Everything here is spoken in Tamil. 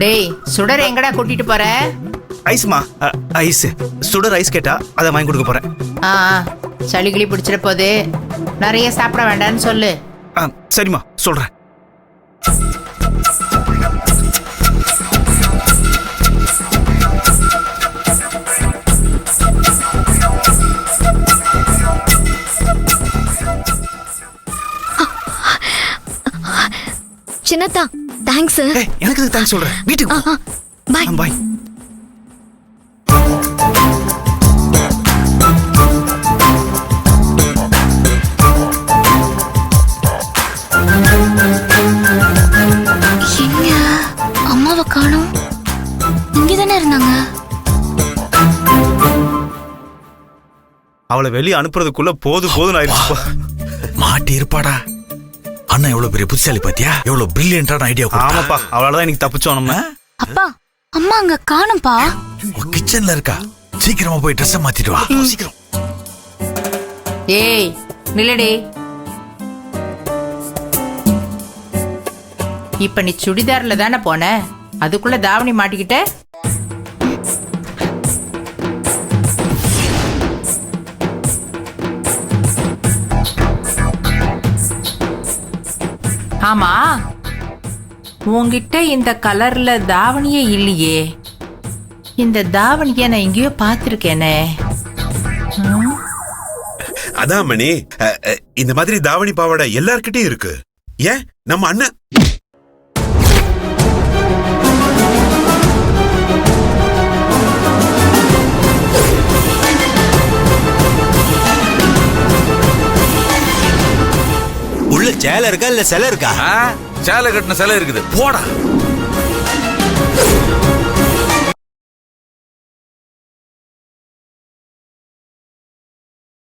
டேய் சுடர் எங்கடா கூட்டிட்டு போற? ஐஸ்மா, ஐஸ். சுடர் ஐஸ் கேட்டா அதை வாங்கி கொடுக்க போறேன். சளிகிளி பிடிச்சிட போது, நிறைய சாப்பிட வேண்டாம்னு சொல்லு. சரிம்மா, சொல்றேன். சின்னதா தேங்க்ஸ். எனக்கு தேங்க்ஸ் சொல்றேன். வீட்டுக்கு போ. Bye bye. எங்க அம்மாவை காணோம்? இங்கதானே இருந்தாங்க. அவளை வெளியே அனுப்புறதுக்குள்ள போதும் ஆயிடுச்சுப்பா. மாட்டி இருப்பாடா. அண்ணா எவ்வளவு பெரிய புத்திசாலி பாத்தியா? எவ்வளவு பிரில்லியன்டான ஐடியா. ஆமாப்பா, அவளாலதான் இன்னைக்கு தப்பிச்சோம் நம்ம. அப்பா அம்மா அங்க காணும்பா. கிச்சன்ல இருக்கா. சீக்கிரமா போய் ட்ரெஸ் மாத்திட்டு வா. சீக்கிரம். ஏய் நில்லடி. இப்ப நீ சுடிதார்ல தானே போன, அதுக்குள்ள தாவணி மாட்டிக்கிட்ட. ஆமா, உன்கிட்ட இந்த கலர்ல தாவணியே இல்லையே. இந்த தாவணிய நான் எங்கேயோ பாத்திருக்கேனே. அதான் மணி, இந்த மாதிரி தாவணி பாவாடை எல்லார்கிட்டயும் இருக்கு. ஏன் நம்ம அண்ணன் உள்ள சேலை இருக்கா இல்ல சிலை இருக்கா? சேலை கட்டின சிலை இருக்குது. போடா.